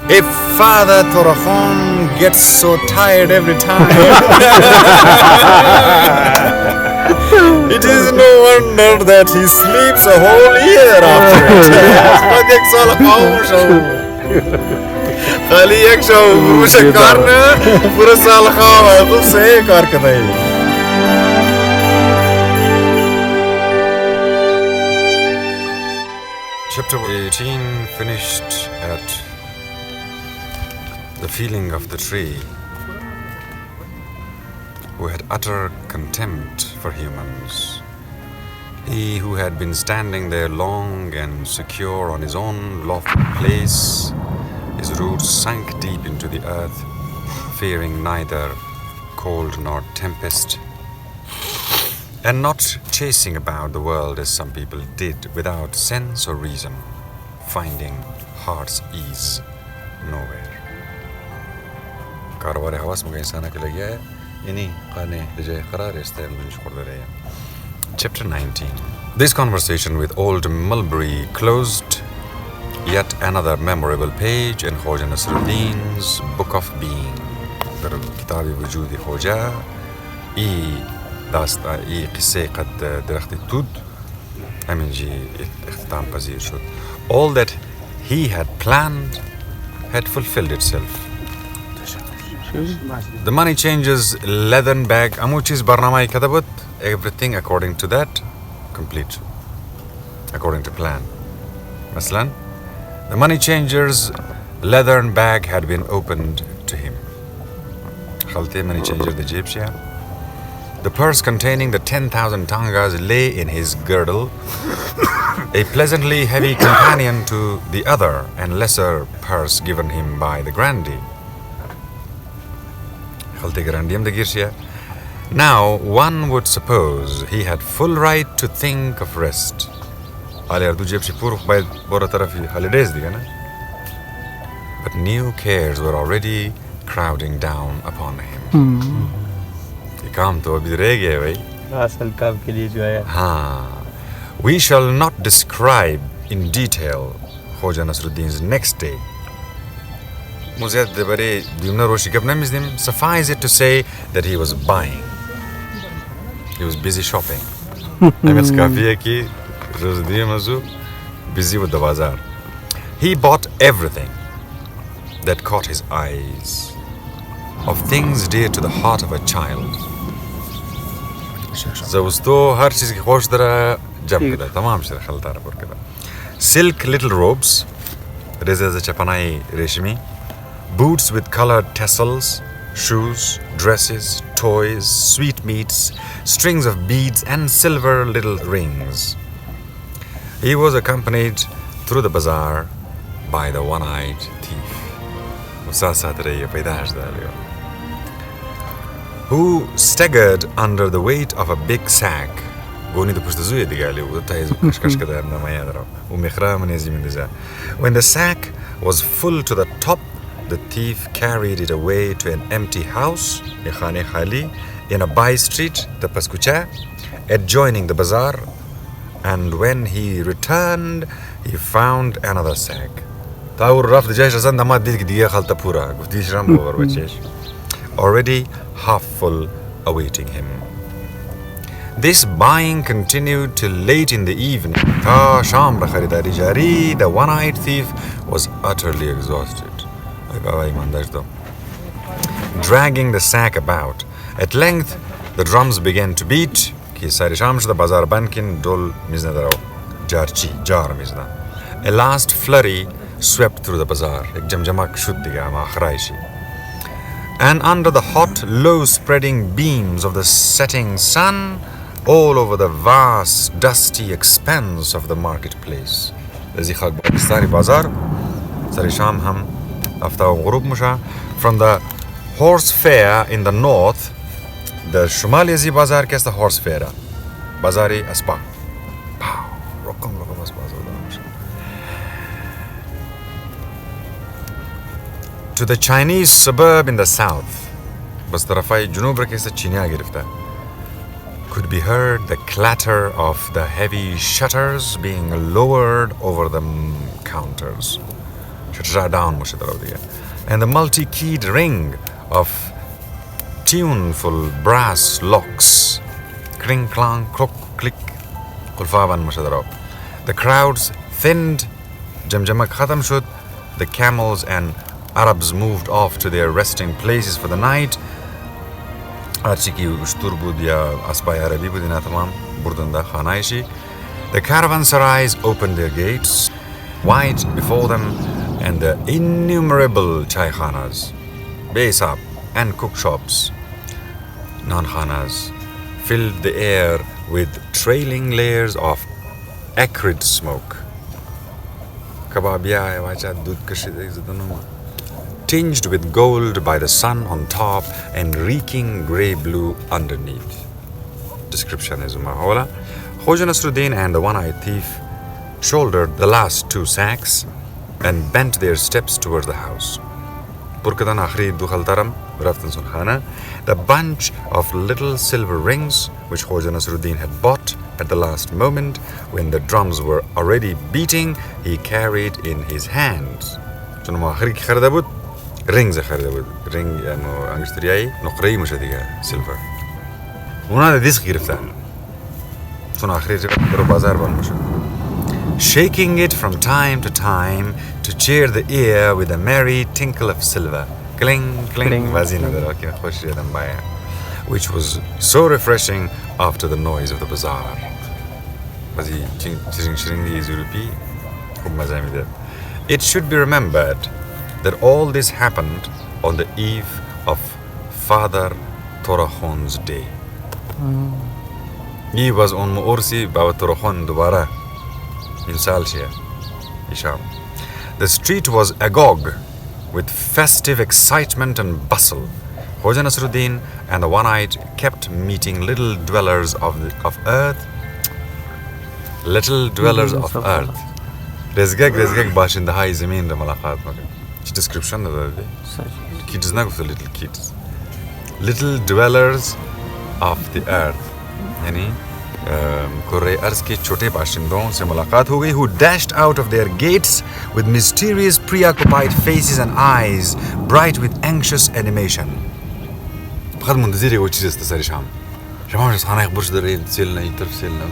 If Father Torakhon gets so tired every time, it is no wonder that he sleeps a whole year after it. खाली एक show पुरुष कारने पूरा साल खावा है तो सही कार करता है. Chapter 18 finished at the feeling of the tree who had utter contempt for humans. He who had been standing there long and secure on his own lofty place, his roots sank deep into the earth, fearing neither cold nor tempest, and not chasing about the world as some people did without sense or reason, finding heart's ease nowhere. कारोबार हवास में इंसान के लगे है इन्हीं खाने जो करार इस्तेमाल में छोड़ दे रहे हैं. Chapter 19. This conversation with old Mulberry closed yet another memorable page in Khoja Nasreddin's Book of Being. در كتاب وجود خوجا داستا قصة قد درخت تود همین جي اختتام پذیر شد. All that he had planned had fulfilled itself. The money changer's leathern bag amuchis barnamai katabat, everything according to that, complete, according to plan. Maslan, the money changer's leathern bag had been opened to him. Khalte money changer the Egyptian. The purse containing the 10,000 tangas lay in his girdle, a pleasantly heavy companion to the other and lesser purse given him by the grandee. Now one would suppose he had full right to think of rest. But new cares were already crowding down upon him. We shall not describe in detail Khoja Nasreddin's next day. Suffice it to say that he was buying. He was busy shopping. Busy with the bazaar. He bought everything that caught his eyes, of things dear to the heart of a child. Silk little robes, boots with colored tassels, shoes, dresses, toys, sweetmeats, strings of beads and silver little rings. He was accompanied through the bazaar by the one-eyed thief, who staggered under the weight of a big sack. When the sack was full to the top, the thief carried it away to an empty house in a by-street, the Paskucha, adjoining the bazaar, and when he returned, he found another sack. Already half full, awaiting him. This buying continued till late in the evening. The one-eyed thief was utterly exhausted, dragging the sack about. At length, the drums began to beat. A last flurry swept through the bazaar. And under the hot, low-spreading beams of the setting sun, all over the vast, dusty expanse of the marketplace. From the horse fair in the north, the Shumaliazi Bazar is the horse fair. Bazari Aspa. To the Chinese suburb in the south, could be heard the clatter of the heavy shutters being lowered over the counters. down and the multi-keyed ring of tuneful brass locks. Cling, clang, clock, click. The crowds thinned. Jamjamak khatam shud. The camels and Arabs moved off to their resting places for the night. The caravansarais opened their gates wide before them, and the innumerable chaykhanas, baysab, and cook shops, nankhanas, filled the air with trailing layers of acrid smoke. Tinged with gold by the sun on top and reeking grey-blue underneath. Description is Mahola. Khoja Nasreddin and the one-eyed thief shouldered the last 2 sacks and bent their steps towards the house. The bunch of little silver rings which Khoja Nasreddin had bought at the last moment when the drums were already beating, he carried in his hands. Rings ring angsturiai نقري مش هذيك silver. وهذا ديسك يرفع. شنو آخر بازار بالمش. Shaking it from time to time to cheer the ear with a merry tinkle of silver. Cling, cling, which was so refreshing after the noise of the bazaar. It should be remembered that all this happened on the eve of Father Torakhon's day. He was on Muursi Baba Torakhon Dubara in Salshia, Isham. The street was agog with festive excitement and bustle. Khoja Nasreddin and the one-eyed kept meeting little dwellers of earth. Little dwellers of earth. Rezgag bashin the high zamin the malaqat. Description of the kids not the little kids. Little dwellers of the earth. Yani Korre Arz ke chote bashindon se mulaqat ho gayi who dashed out of their gates with mysterious preoccupied faces and eyes bright with anxious animation. بخد منتظر वो चीज़ استساري شام. شام مش خانة يخبرش دريل تسيلنا يترسلنا.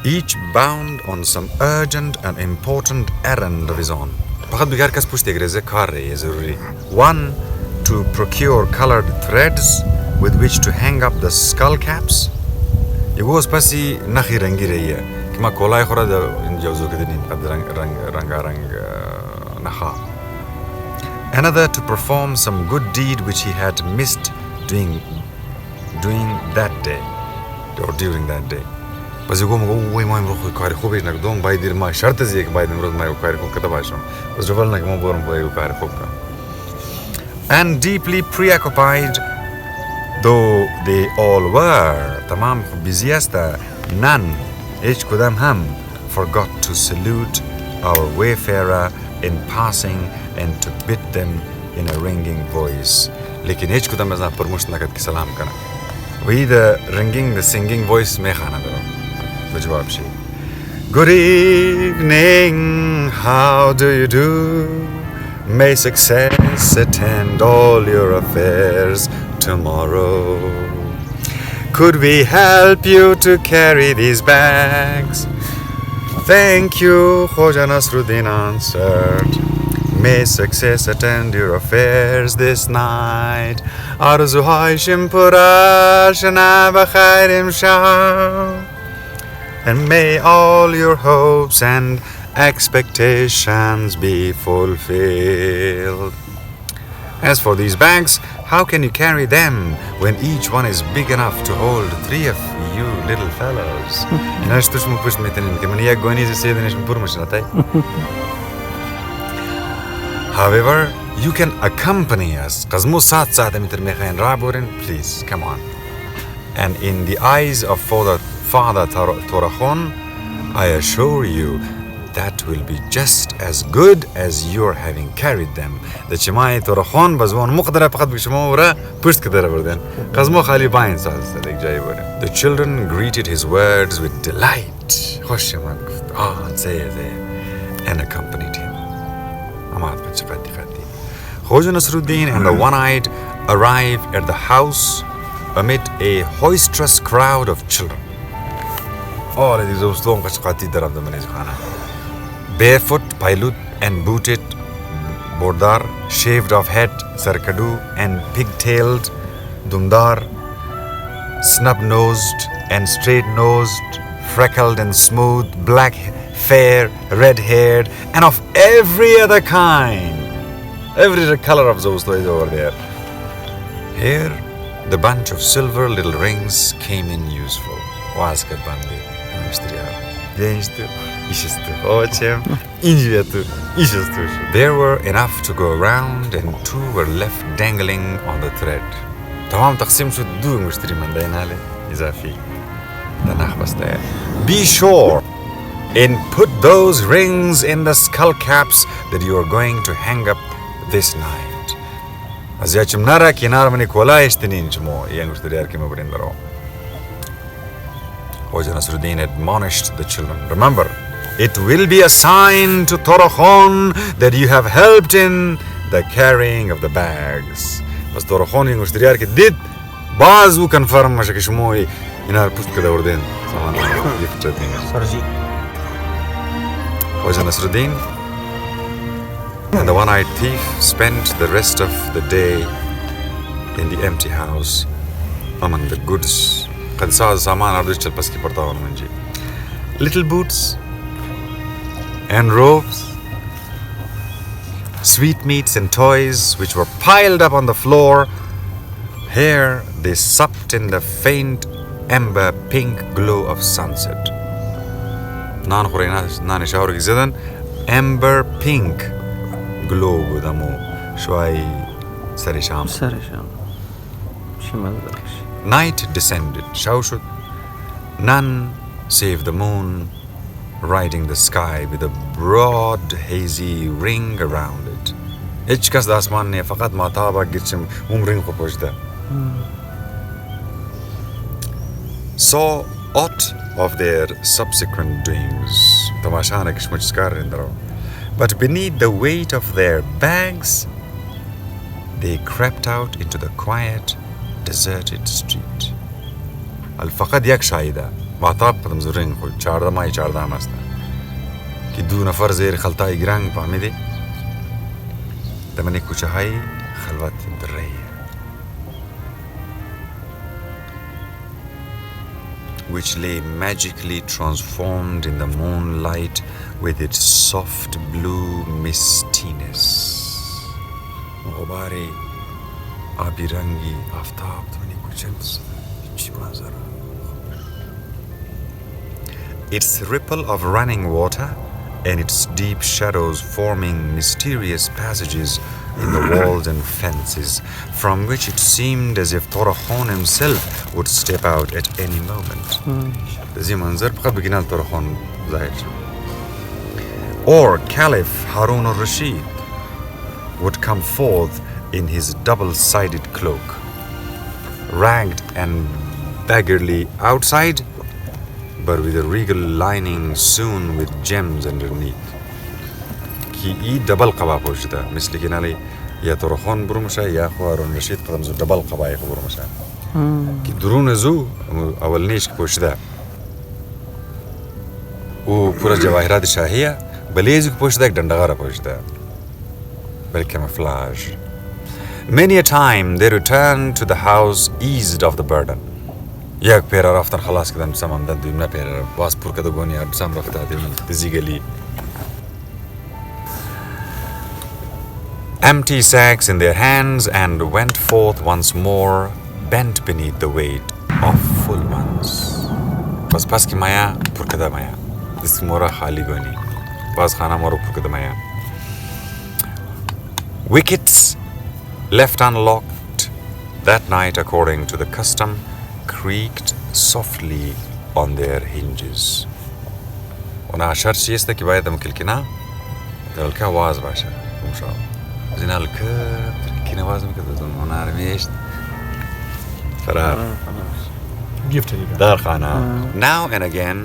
Each bound on some urgent and important errand of his own. بخد بيقار كاس pushte greze kare يزوري. One to procure colored threads with which to hang up the skull caps. يقول بسي نخي رنگي رهيه. كما كولاي خورا ده إنجازو كدنين قد رنگ نخا. Another to perform some good deed which he had missed doing that day or during that day. بس يقول وي ما يمرخ كاري خوبي إنك دوم بايدير ما شرط زيك بايد نمرض ما يكاري خوب كده باشم. بس جبلنا كمان بورم بايد يكاري خوب كا. And deeply preoccupied though they all were, tamam busiesta, none, each kudam ham, forgot to salute our wayfarer in passing and to bid them in a ringing voice. लेकिन each kudam ऐसा परमुष्ट नकद की सलाम करना. वही the ringing, the singing voice में खाना दरो. तो जवाब she. Good evening, how do you do? May success attend all your affairs tomorrow. Could we help you to carry these bags? Thank you, Khoja Nasreddin answered. May success attend your affairs this night. Arzuhay shimpura shana b'chayrim shah. And may all your hopes and expectations be fulfilled. As for these bags, how can you carry them when each one is big enough to hold 3 of you little fellows? However, you can accompany us. Please, come on. And in the eyes of Father Torakhon, I assure you, that will be just as good as your having carried them. The Chimay Torakhon bazwan muqdara faqat bishmora pusht kadara burden. Qazmo khali bain saz dak jay bode. The children greeted his words with delight. and accompanied him. Khoja Nasreddin and the one-eyed arrive at the house amid a boisterous crowd of children. All of these barefoot, pailut and booted, bordar, shaved off head, sarkadu and pig-tailed, dumdar, snub-nosed and straight-nosed, freckled and smooth, black, fair, red-haired, and of every other kind. Every color of those toys over there. Here, the bunch of silver little rings came in useful. There were enough to go around, and two were left dangling on the thread. Be sure and put those rings in the skull caps that you are going to hang up this night. Khoja Nasreddin admonished the children. Remember, it will be a sign to Torokhon that you have helped in the carrying of the bags. But Torokhon yung ushtiriar ke did baz u confirm masha kishmoy inar pust kada orden. Khoja Nasreddin and the one-eyed thief spent the rest of the day in the empty house among the goods. Little boots and robes, sweetmeats and toys which were piled up on the floor. Here they supped in the faint amber pink glow of sunset. Amber pink glow gudamu shwai sarisham. Night descended. Shaushut. None save the moon riding the sky with a broad hazy ring around it. Hichkas dasman ne faqat mataba gitchim ring ko pojda. Saw aught of their subsequent doings. Tamashana kishmuchskar indro. But beneath the weight of their bags, they crept out into the quiet, deserted street. الفقد يك شايدة معطاب قدم زرين خل شاردا ماي شاردا مستا كدو نفر زير خلطاي جرانج بعمدي تمني كوشهاي خلوات الدرية which lay magically transformed in the moonlight with its soft blue mistiness. غباري abirangi aftab tmani kuchams chimazara. Its ripple of running water and its deep shadows forming mysterious passages in the walls and fences, from which it seemed as if Torokhon himself would step out at any moment. Or Caliph Harun al-Rashid would come forth in his double-sided cloak, ragged and beggarly outside, but with a regal lining sewn with gems underneath. Ki double qaba poshta, misli kinali ya Torokhon burumsha ya Harun Rashid qadam zu double qaba ya burumsha. Ki durun zu awalnish poshta. O pura jawahirat shahiya balez poshta ek dandagara poshta. Very camouflage. Many a time they returned to the house eased of the burden. Yak pera raftan khalas kedam saman dan dimna pera was pur kada goni ab sam rafta physically. Empty sacks in their hands and went forth once more, bent beneath the weight of full ones. Was paski maya pur kada maya. This mora khali goni. Was khana mora pur kada maya. Wickets left unlocked that night according to the custom creaked softly on their hinges. Ona ashar siesta ki bayad mukilkina dalka awaz basha umsha zinal ka kina awaz mukadun ona armesh farar gifted dar khana. Now and again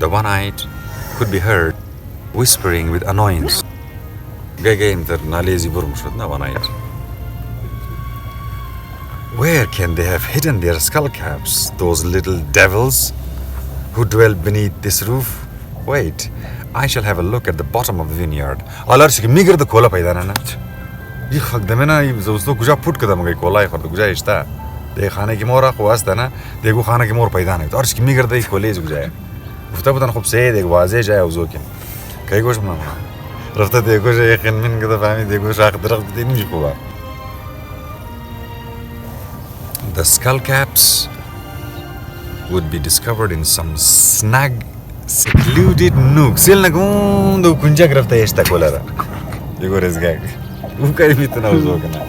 the one-eyed could be heard whispering with annoyance. One night. Where can they have hidden their skull caps, those little devils who dwell beneath this roof? Wait, I shall have a look at the bottom of the vineyard. Alarshik migar the kola paidana na. Ye khagdamena zosto kuja put kadam gai kola khad kuja ishta. De khane ki mora khwas da na, dego khane ki mor paidana. Alarshik migar the kolej kuja. Ufta butan khub se deg waze jay awzokin. Kai gosh mna. Rafta dego jay khin min kada fahmi dego shaq daraq din ji kuba. The skull caps would be discovered in some snug, secluded nook. Silna gundo kunja grafta esta kolara. Digo resgag. Ukari mitna uzokana.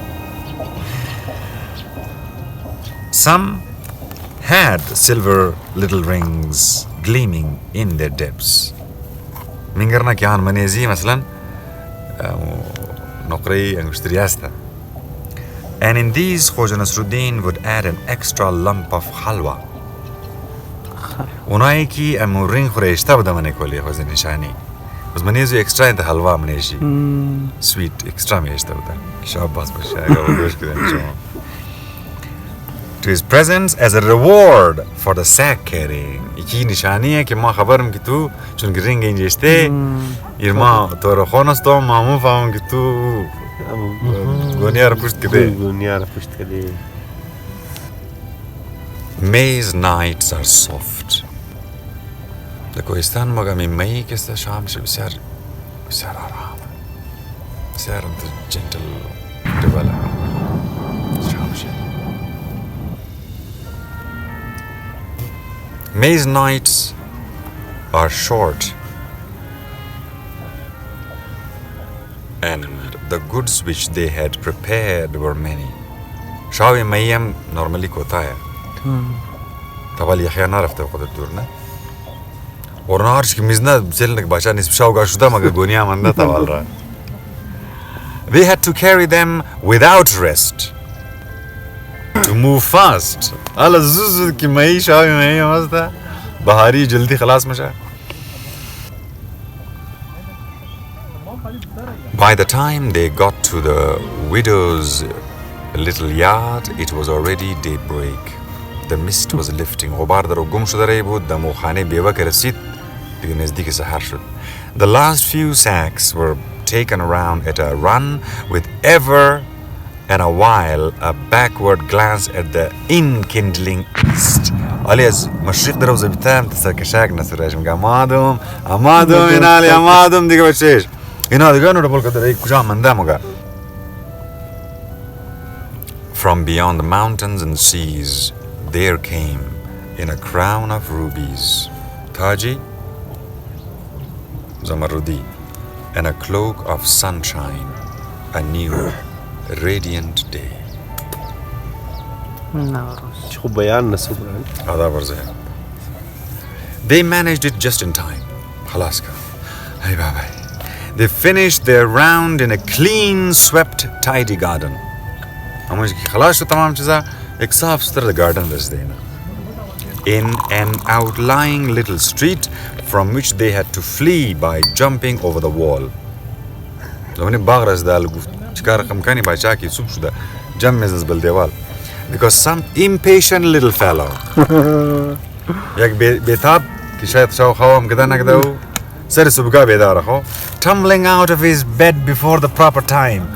Some had silver little rings gleaming in their depths. Mingarna kyan manezi masalan nokri angushtiriasta. And in these, Khoja Nasreddin would add an extra lump of halwa. Unai ki amurin khureshta bada mane koli Khoja nishani. Us manezu extra in the halwa maneshi. Sweet extra meshta bada. Shabbas bashayega ugosh kidan. To his presence as a reward for the sack carrying. Iki nishani hai ki ma khabaram ki tu chun ring injeste. Irma toro khonas to mamu faum ki tu Goniara pusht kade. May's nights are soft. The Kohistan magami May ke sta sham se bisar aram. Bisar gentle develop. Sham she. May's nights are short. And the goods which they had prepared were many. Shawi Mayam normally kotaya. Tabali khayana rafta qad durna. Ornarsh ki mizna selnak bacha nisbshaw gashuda maga gonia manda tawalra. They had to carry them without rest. To move fast. Ala zuz ki May shawi Mayam asta. Bahari jaldi khalas masha. By the time they got to the widow's little yard, it was already daybreak. The mist was lifting. The last few sacks were taken around at a run, with ever and a while a backward glance at the enkindling east. Alias, mashriq daraw zabitam tasakashak nasrajim gamadum, amadum inali amadum digabachesh. From beyond the mountains and seas, there came, in a crown of rubies, Taji, Zamarudi, and a cloak of sunshine, a new, radiant day. They managed it just in time. Khalaska. Hey, bye. They finished their round in a clean, swept, tidy garden. In an outlying little street from which they had to flee by jumping over the wall. Because some impatient little fellow tumbling out of his bed before the proper time.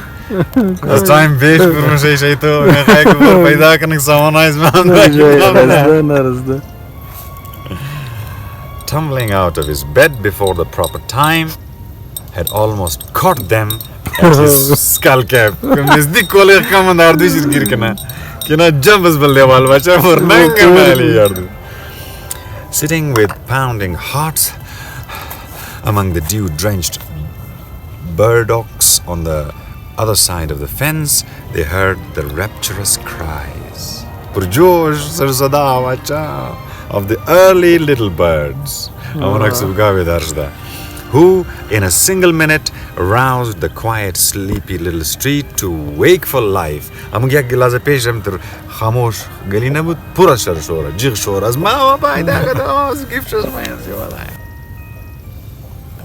Tumbling out of his bed before the proper time had almost caught them at his skull cap. Sitting with pounding hearts among the dew-drenched burdocks on the other side of the fence, they heard the rapturous cries of the early little birds, who in a single minute aroused the quiet, sleepy little street to wakeful life.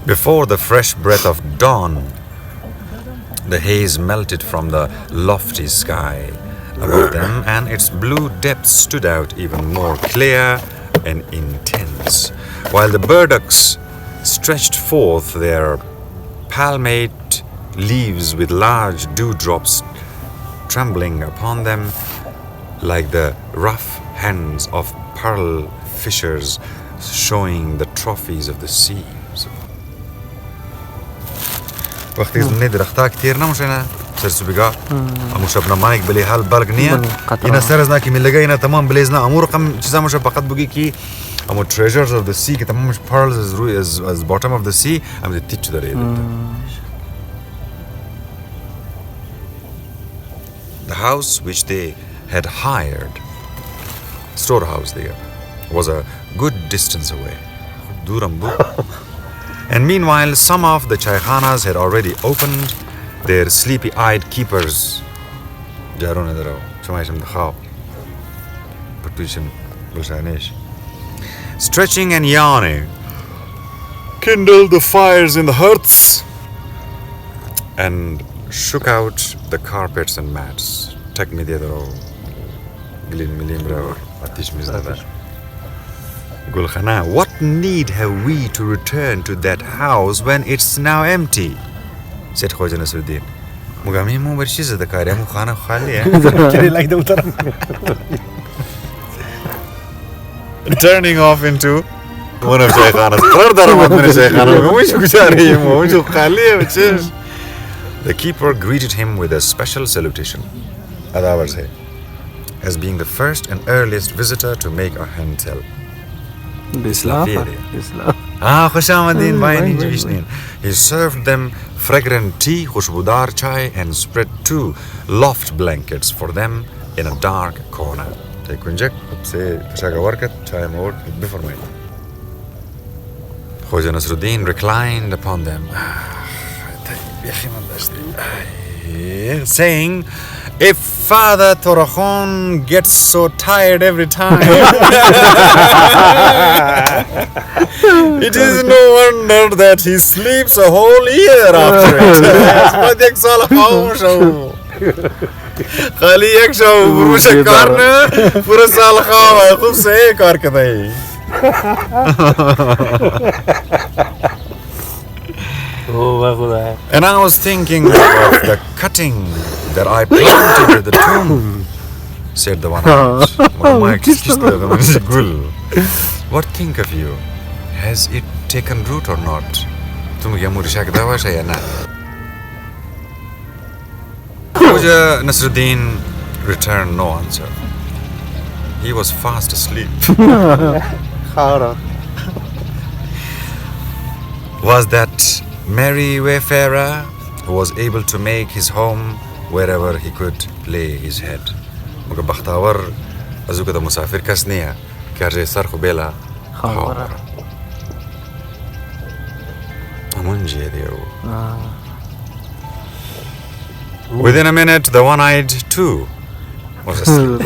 Before the fresh breath of dawn, the haze melted from the lofty sky above them, and its blue depths stood out even more clear and intense, while the burdocks stretched forth their palmate leaves with large dewdrops trembling upon them like the rough hands of pearl fishers showing the trophies of the seas. وقتی ندر اختا كتير نمشينا سرسو بقى اموش ابنا مايك بلي حال بالغنيا ينا سرزنا كي من لقينا تمام بليزنا امور قم چیزا مش فقط بگی کی امو treasures of the sea که تمام مش pearls as bottom of the sea ام تيچ داره. The house which they had hired, storehouse there, was a good distance away. And meanwhile, some of the chaykhanas had already opened their sleepy-eyed keepers. Stretching and yawning, kindled the fires in the hearths and shook out the carpets and mats. Take me the other. What need have we to return to that house when it's now empty? Said Khoja Nasreddin. Mugami mu barshi zada kare mu khana khali hai. Turning off into one of Shaykhana's. The keeper greeted him with a special salutation, as being the first and earliest visitor to make a handtell. He served them fragrant tea, khushbudar chai, and spread 2 loft blankets for them in a dark corner. Khoja Nasreddin reclined upon them, saying, "If Father Torakhon gets so tired every time, it is no wonder that he sleeps a whole year after it." And I was thinking of the cutting that I planted at the tomb, said the one. What think of you? Has it taken root or not? Khoja Nasreddin returned no answer. He was fast asleep. Was that merry wayfarer who was able to make his home wherever he could lay his head. Muga bakhtawar azuka da musafir kas niya karje sar khubela khawara. Amunji dio. Within a minute, the one-eyed too was asleep.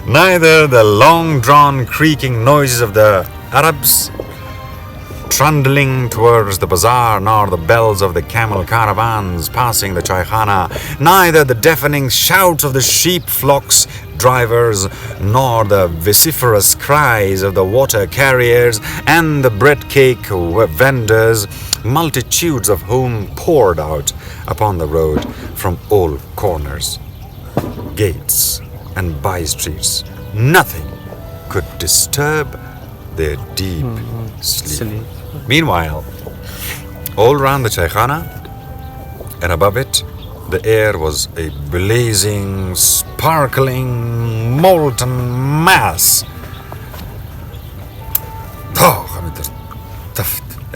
Neither the long-drawn creaking noises of the Arabs trundling towards the bazaar, nor the bells of the camel caravans passing the chaykhana, neither the deafening shouts of the sheep flocks drivers, nor the vociferous cries of the water carriers and the bread cake vendors, multitudes of whom poured out upon the road from all corners, gates and by streets. Nothing could disturb their deep sleep. Meanwhile, all round the chaykhana and above it, the air was a blazing, sparkling, molten mass.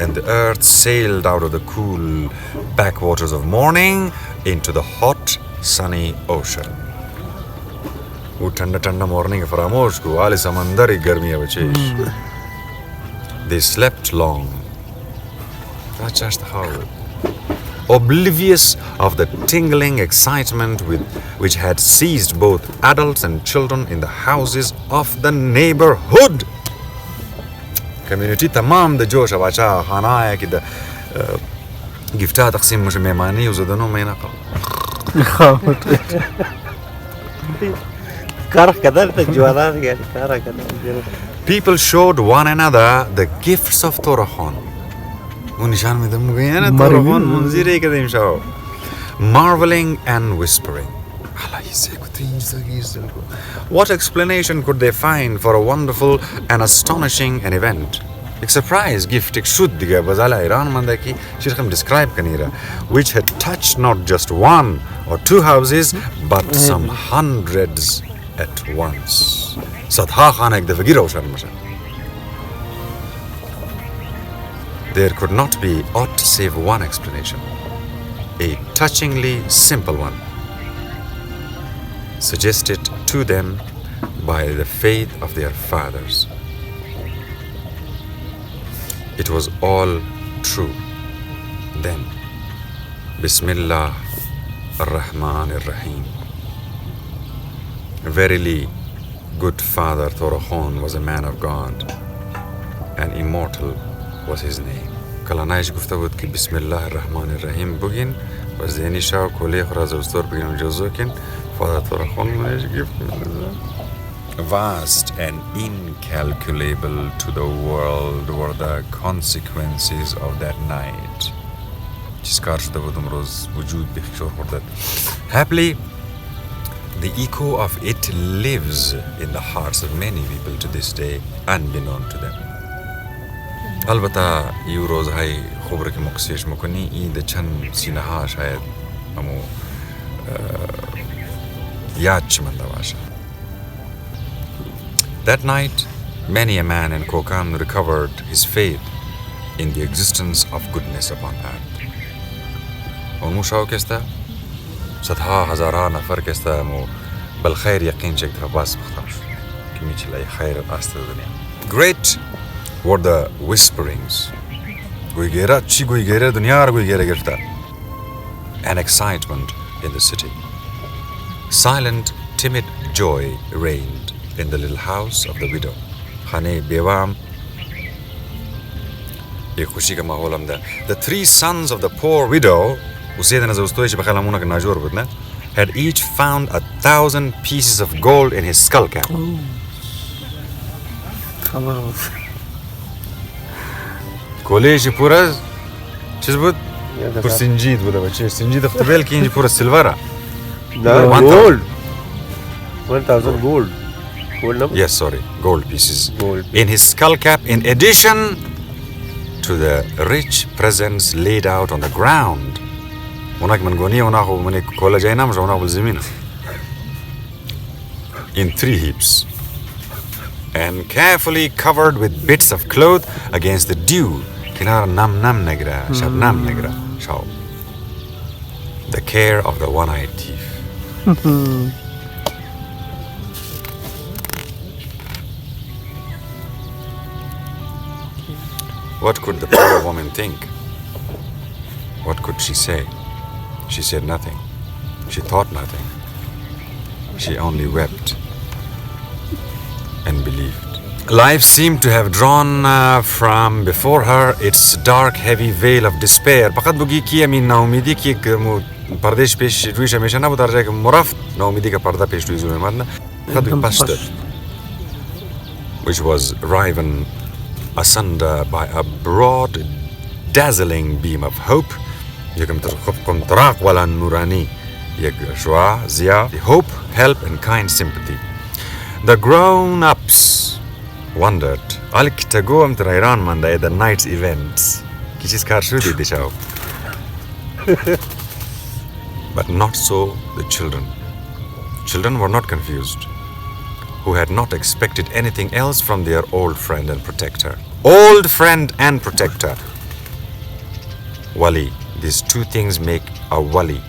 And the earth sailed out of the cool backwaters of morning into the hot, sunny ocean. They slept long. That's just how. Oblivious of the tingling excitement which had seized both adults and children in the houses of the neighborhood. community تمام د جوش بچا خانه كده گفتات تقسيم مش ميماني وزدنو ما ينقل كاره كذا الجوالات يعني كاره كذا. People showed one another the gifts of Torakhon. ونشان مدمو قيانا Torakhon منزيري كده يمشاو. Marveling and whispering. What explanation could they find for a wonderful and astonishing an event? एक surprise gift एक शुद्ध दिया बजाला Iran मंदा की शिरकम describe कनीरा which had touched not just one or two houses but some hundreds at once. صدها خانة एक दफा गिरा उशार मशा. There could not be aught save one explanation, a touchingly simple one, suggested to them by the faith of their fathers. It was all true. Then, Bismillah ar-Rahman ar-Rahim. Verily, good Father Torakhon was a man of God, and immortal was his name. Kalanaish guftabut ki Bismillah ar-Rahman ar-Rahim bugin, was the Anisha Kole Khrazostor bugin Jozokin, Father Torakhon managed to give. Vast and incalculable to the world were the consequences of that night. Happily, the echo of it lives in the hearts of many people to this day, unbeknown to them. البته یه روزهای خبر که مقصیش میکنی این ده چند سینه ها شاید امو یاد چی من دواشه. That night, many a man in Kokam recovered his faith in the existence of goodness upon earth. ومو شاو كستا صدها هزارا نفر كستا مو بالخير يقين شك تفباس بختمش كمي چلای خير آست دنیا. Great were the whisperings. Goi gera chi goi gera dunya ar goi gera girta. An excitement in the city. Silent, timid joy reigned in the little house of the widow. Khane bewam ye khushi ka mahol amda. The three sons of the poor widow, usaydana zawstoyish bakhalamuna ka najur budna, had each found 1,000 pieces of gold in his skull cap. College puras چیز بود؟ پر سنجید بوده بچه سنجید اختبال که اینجا پر سیلوره. Gold. 1,000 gold. Yes, sorry, gold pieces. In his skull cap, in addition to the rich presents laid out on the ground. هناك من غنية وناخو من كولا جاينا مش وناخو بالزمينة. In 3 heaps. And carefully covered with bits of cloth against the dew. Kinara nam negra, shab nam negra. Shao. The care of the one-eyed thief. What could the poor woman think? What could she say? She said nothing. She thought nothing. She only wept and believed. Life seemed to have drawn from before her its dark, heavy veil of despair. فقط بگی کی امین ناامیدی که پردهش پیش رویش همیشه نبود در جایی که مرفت ناامیدی که پرده پیش روی زور مدنه فقط بگی پشت which was riven asunder by a broad, dazzling beam of hope. يكم ترخبكم تراق ولا نوراني يجوا زيا hope, help and kind sympathy. The grown-ups wondered alk tagom trairan manda the night's events kichis kar shudi dishao. But not so the children. Children were not confused, who had not expected anything else from their old friend and protector. Old friend and protector. Wali. These two things make a wali.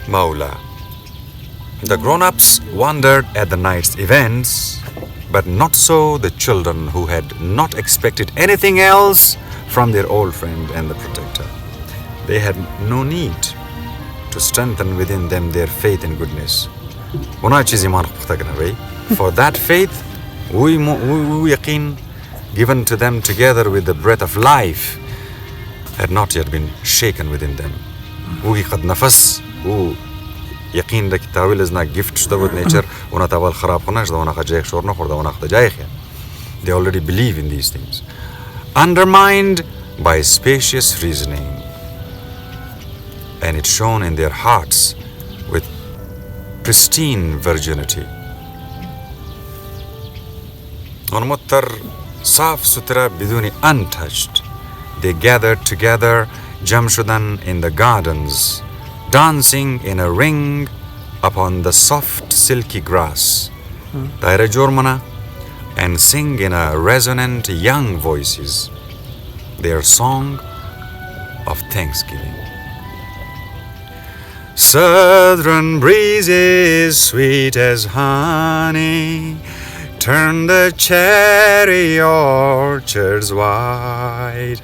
Mawla. The grown-ups wondered at the night's events, but not so the children who had not expected anything else from their old friend and the protector. They had no need to strengthen within them their faith in goodness. For that faith yaqeen given to them together with the breath of life had not yet been shaken within them. قد نفس يقين لك تاويل إزنا gift شده بود nature ونا تاول خراب خناش ده ونا خجايخ شور نخور ده ونا خجايخ. They already believe in these things, undermined by spacious reasoning, and it's shown in their hearts with pristine virginity. ونمطر صاف سترة بدون untouched. They gathered together Jamshudan in the gardens, dancing in a ring upon the soft silky grass. Daira Jormana, and sing in a resonant young voices their song of thanksgiving. Southern breezes sweet as honey turn the cherry orchards wide.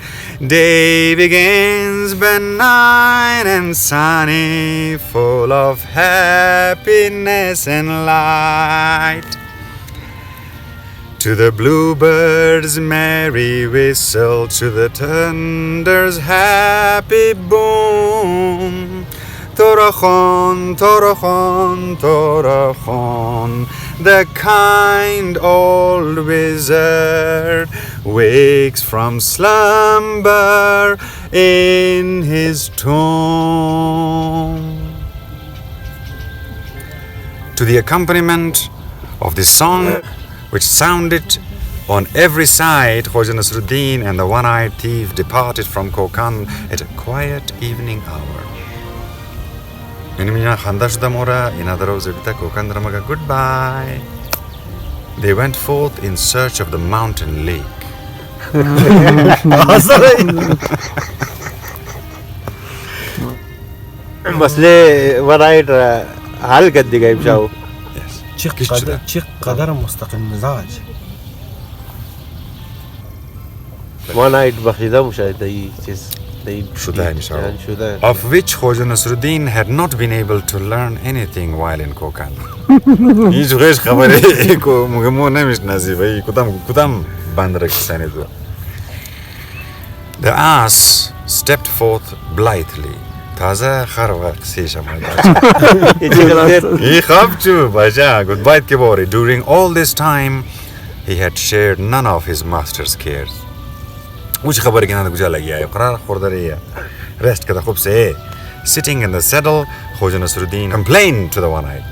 Day begins benign and sunny, full of happiness and light. To the bluebird's merry whistle, to the thunder's happy boom, Torachon, Torachon, Torachon, the kind old wizard wakes from slumber in his tomb. To the accompaniment of this song, which sounded on every side, Khoja Nasreddin and the one-eyed thief departed from Kokand at a quiet evening hour. Goodbye. They went forth in search of the mountain lake. مسلي ورايد هل قد جايب شو چه قدر مستقل مزاج. ورايد بخيدة مشاهدة of which Khoja Nasreddin had not been able to learn anything while in Kokand. The ass stepped forth blithely. During all this time, he had shared none of his master's cares. Sitting in the saddle, Khoja Nasreddin complained to the one-eyed.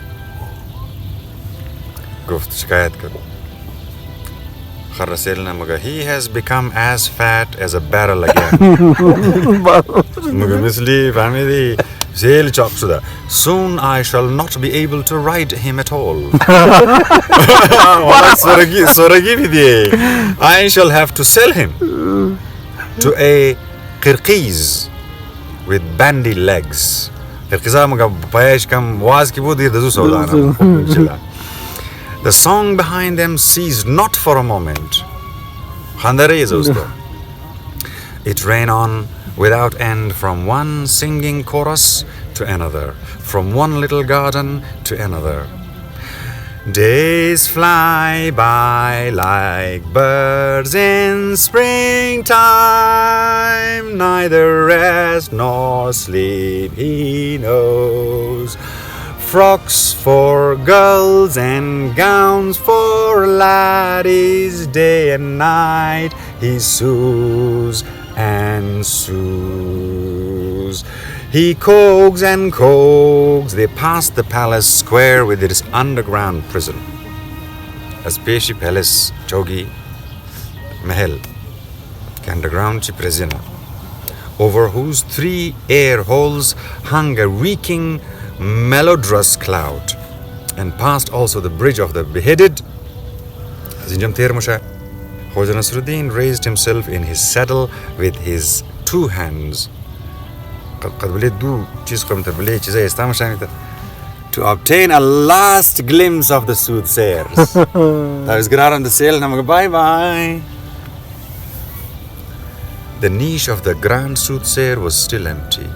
He has become as fat as a barrel again. Soon I shall not be able to ride him at all. I shall have to sell him to a Kirghiz with bandy legs. The song behind them ceased not for a moment. It ran on without end from one singing chorus to another, from one little garden to another. Days fly by like birds in springtime, neither rest nor sleep he knows. Frocks for girls and gowns for laddies, day and night he sews and sews. He coaxes and coaxes. They passed the palace square with its underground prison. A spaceship palace, Chogi, Mahal, underground prison, over whose 3 air holes hung a reeking, melodrous cloud, and passed also the bridge of the beheaded. Khoja Nasreddin raised himself in his saddle with his 2 hands. To obtain a last glimpse of the soothsayers. Bye bye. The niche of the grand soothsayer was still empty.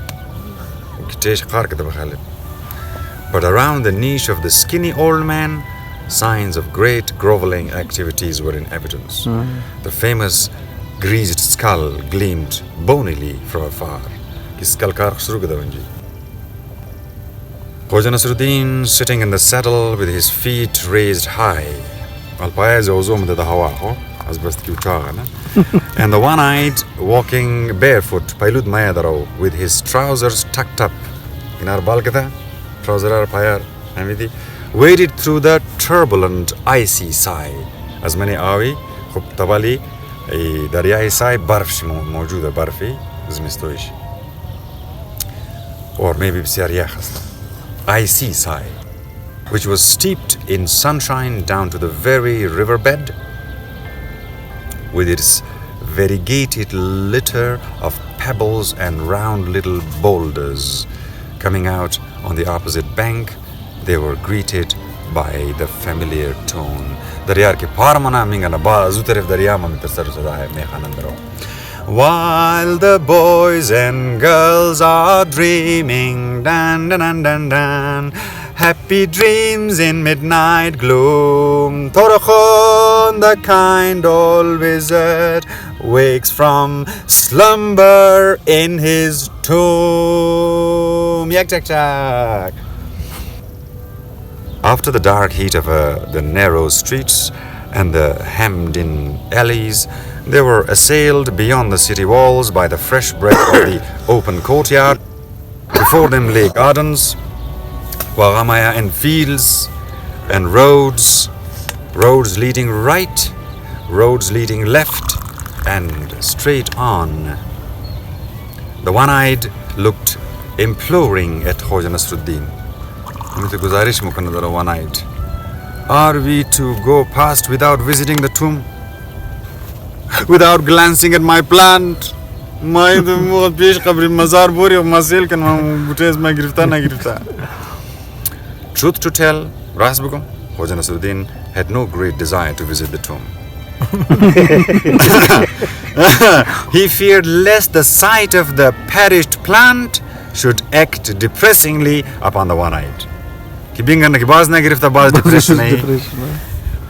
But around the niche of the skinny old man, signs of great groveling activities were in evidence. The famous greased skull gleamed bonily from afar. Khoja Nasreddin sitting in the saddle with his feet raised high. And the one-eyed walking barefoot with his trousers tucked up. Waded through the turbulent icy sigh. As many awi, tabali, daryai sigh, barf mawjuda barfi, zmistoish. Or maybe icy sigh, which was steeped in sunshine down to the very riverbed, with its variegated litter of pebbles and round little boulders. Coming out on the opposite bank, they were greeted by the familiar tone. While the boys and girls are dreaming, dan dan dan dan dan, happy dreams in midnight gloom. Torokhon, the kind old wizard, wakes from slumber in his tomb. Yak chak chak. After the dark heat of the narrow streets and the hemmed-in alleys, they were assailed beyond the city walls by the fresh breath of the open courtyard. Before them lay gardens, Wagamaya and fields and roads leading right, roads leading left, and straight on. The one-eyed looked imploring at Khoja Nasreddin. One-eyed. Are we to go past without visiting the tomb? Without glancing at my plant? Truth to tell, Khoja Nasreddin had no great desire to visit the tomb. He feared lest the sight of the perished plant should act depressingly upon the one-eyed.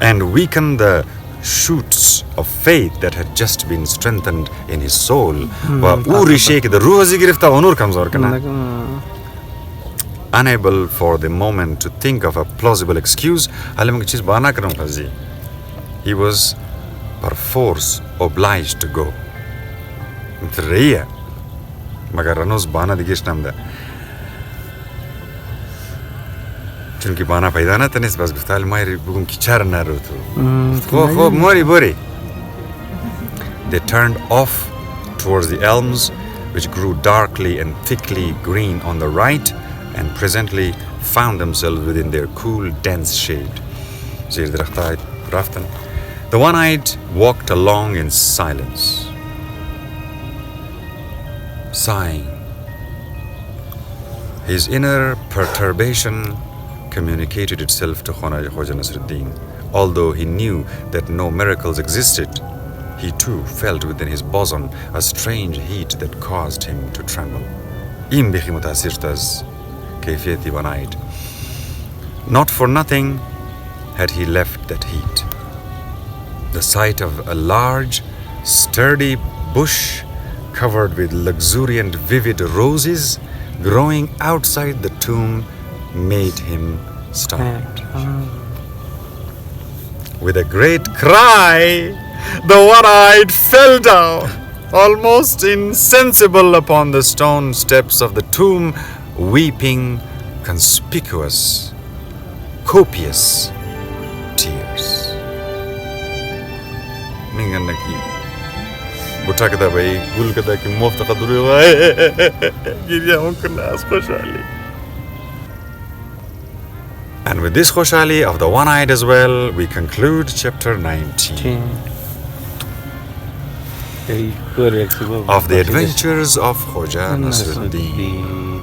And weaken the shoots of faith that had just been strengthened in his soul. Unable for the moment to think of a plausible excuse, he was perforce obliged to go. چونکه بانا پیدا نتونست باز گفتال مایری بگم که چرا نرو تو خب موری بوری. They turned off towards the elms which grew darkly and thickly green on the right and presently found themselves within their cool dense shade. زیر درختای رفتن. The one-eyed walked along in silence, sighing. His inner perturbation communicated itself to Khoja Nasreddin. Although he knew that no miracles existed, he too felt within his bosom a strange heat that caused him to tremble. Not for nothing had he left that heat. The sight of a large, sturdy bush covered with luxuriant vivid roses growing outside the tomb made him start. With a great cry, the one-eyed fell down, almost insensible upon the stone steps of the tomb, weeping conspicuous, copious tears. And with this khoshali of the one-eyed as well, we conclude chapter 19 of the adventures of Khoja Nasreddin.